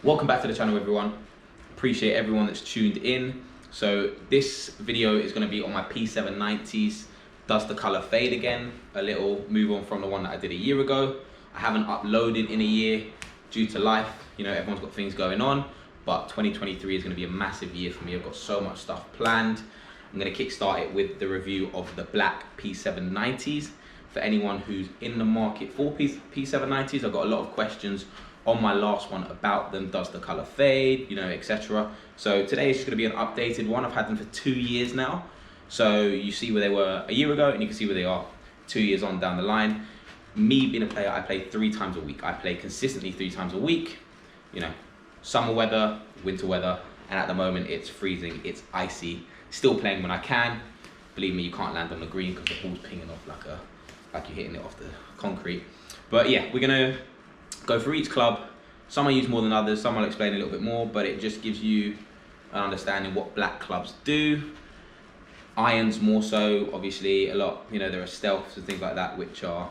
Welcome back to the channel, everyone. Appreciate everyone that's tuned in. So this video is going to be on my P790s. Does the color fade again? A little move on from the one that I did a year ago. I haven't uploaded in a year due to life. You know, everyone's got things going on, but 2023 is going to be a massive year for me. I've got so much stuff planned. I'm going to kickstart it with the review of the black P790s. For anyone who's in the market for P790s, I've got a lot of questions on my last one about them. Does the color fade, you know, etc. So today is just going to be an updated one. I've had them for 2 years now, so you see where they were a year ago and you can see where they are 2 years on down the line. Me being a player, I play 3 times a week. I play consistently 3 times a week, you know, summer weather, winter weather, and at the moment it's freezing, it's icy. Still playing when I can. Believe me, you can't land on the green because the ball's pinging off like you're hitting it off the concrete. But yeah, we're gonna go through each club. Some I use more than others, some I'll explain a little bit more, but it just gives you an understanding what black clubs do. Irons more so, obviously a lot, you know, there are stealths and things like that, which are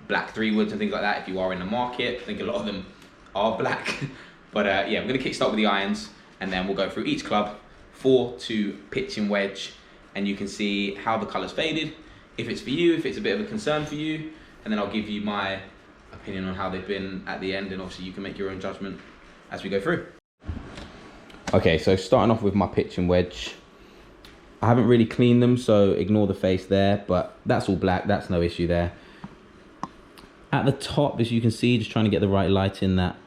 black 3-woods and things like that. If you are in the market, I think a lot of them are black. But yeah, we're gonna kickstart with the irons and then we'll go through each club, 4 to pitch and wedge, and you can see how the color's faded, if it's for you, if it's a bit of a concern for you, and then I'll give you my opinion on how they've been at the end, and obviously you can make your own judgment as we go through. Okay, so starting off with my pitch and wedge. I haven't really cleaned them, so ignore the face there, but that's all black, that's no issue there. At the top, as you can see, just trying to get the right light in that,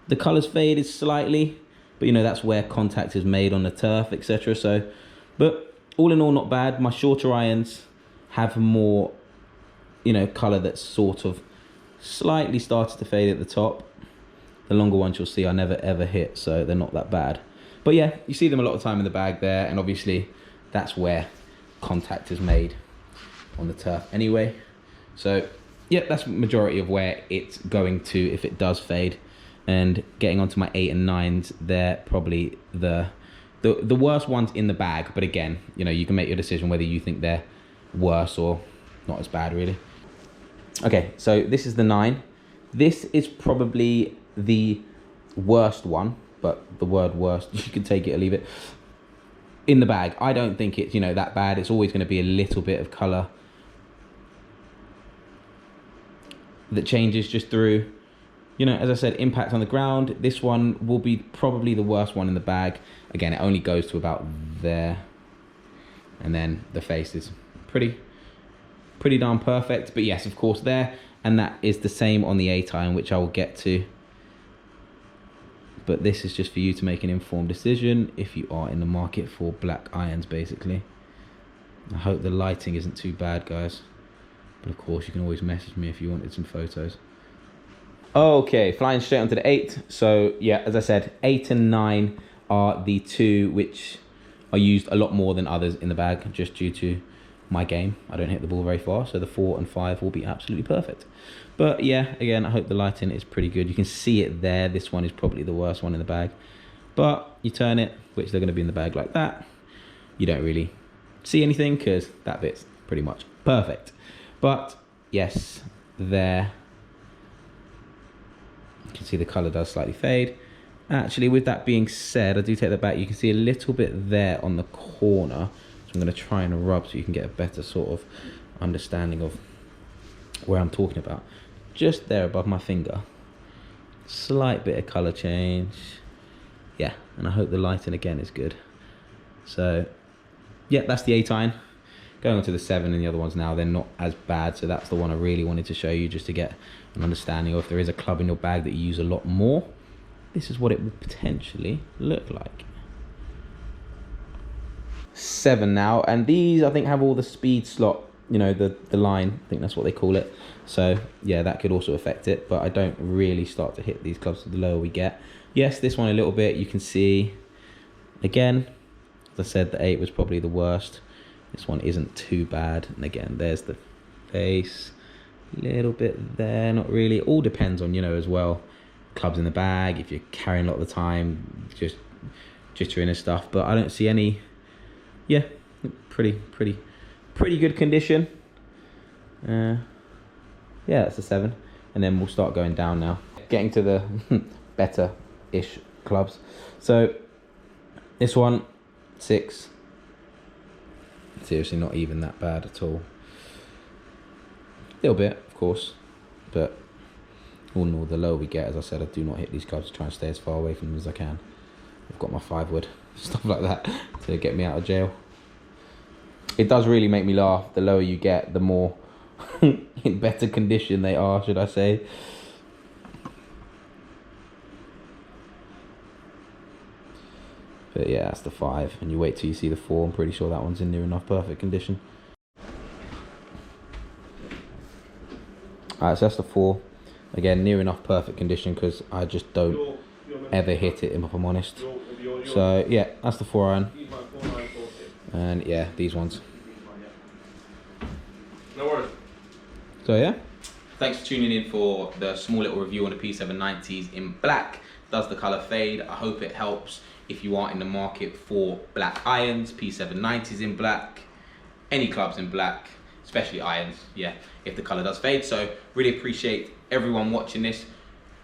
the color's faded slightly, but you know, that's where contact is made on the turf, etc. So, but all in all, not bad. My shorter irons have more, you know, color that's sort of slightly started to fade at the top. The longer ones you'll see I never ever hit, so they're not that bad. But yeah, you see them a lot of time in the bag there, and obviously that's where contact is made on the turf anyway. So yeah, that's the majority of where it's going to if it does fade. And getting onto my 8 and 9s, they're probably the worst ones in the bag. But again, you know, you can make your decision whether you think they're worse or not as bad, really. Okay, so this is the 9. This is probably the worst one, but the word worst, you can take it or leave it, in the bag. I don't think it's, you know, that bad. It's always going to be a little bit of color that changes just through, you know, as I said, impact on the ground. This one will be probably the worst one in the bag. Again, it only goes to about there, and then the face is pretty darn perfect. But yes, of course, there, and that is the same on the 8 iron, which I will get to. But this is just for you to make an informed decision if you are in the market for black irons, basically. I hope the lighting isn't too bad, guys, but of course you can always message me if you wanted some photos. Okay, flying straight onto the 8. So yeah, as I said, 8 and 9 are the 2 which are used a lot more than others in the bag, just due to my game. I don't hit the ball very far, so the 4 and 5 will be absolutely perfect. But yeah, again, I hope the lighting is pretty good. You can see it there. This one is probably the worst one in the bag, but you turn it, which they're going to be in the bag like that, you don't really see anything because that bit's pretty much perfect. But yes, there, you can see the color does slightly fade. Actually, with that being said, I do take that back. You can see a little bit there on the corner. I'm going to try and rub so you can get a better sort of understanding of where I'm talking about. Just there above my finger, slight bit of color change. Yeah, and I hope the lighting again is good. So yeah, that's the 8 iron. Going on to the 7 and the other ones now, they're not as bad. So that's the one I really wanted to show you, just to get an understanding of if there is a club in your bag that you use a lot more. This is what it would potentially look like. 7 now, and these I think have all the speed slot, you know, the line, I think that's what they call it. So yeah, that could also affect it, but I don't really start to hit these clubs the lower we get. Yes, this one a little bit, you can see again, as I said, the 8 was probably the worst. This one isn't too bad, and again, there's the face, a little bit there, not really. It all depends on, you know, as well, clubs in the bag, if you're carrying a lot of the time, just jittering and stuff. But I don't see any. Yeah, pretty good condition. Yeah, that's a 7, and then we'll start going down now, getting to the better ish clubs. So this one, 6. Seriously, not even that bad at all. A little bit, of course, but all in all, the lower we get, as I said, I do not hit these clubs. Try and stay as far away from them as I can. I've got my 5 wood, stuff like that, to get me out of jail. It does really make me laugh. The lower you get, the more in better condition they are, should I say. But yeah, that's the 5, and you wait till you see the 4. I'm pretty sure that one's in near enough perfect condition. Alright, so that's the 4. Again, near enough perfect condition, because I just don't ever hit it, if I'm honest. So yeah, that's the 4 iron. And yeah, these ones. No worries. So yeah. Thanks for tuning in for the small little review on the P790s in black. Does the color fade? I hope it helps if you are in the market for black irons, P790s in black, any clubs in black, especially irons, yeah, if the color does fade. So really appreciate everyone watching this.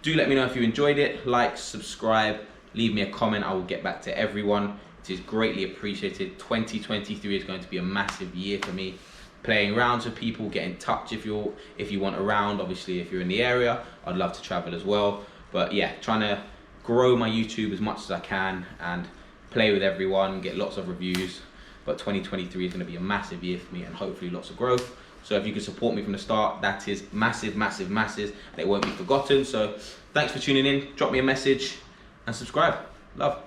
Do let me know if you enjoyed it. Like, subscribe, leave me a comment. I will get back to everyone. It is greatly appreciated. 2023 is going to be a massive year for me. Playing rounds with people, get in touch if you want a round. Obviously, if you're in the area, I'd love to travel as well. But yeah, trying to grow my YouTube as much as I can and play with everyone, get lots of reviews. But 2023 is going to be a massive year for me, and hopefully lots of growth. So if you can support me from the start, that is massive, massive, massive. It won't be forgotten. So thanks for tuning in. Drop me a message and subscribe. Love.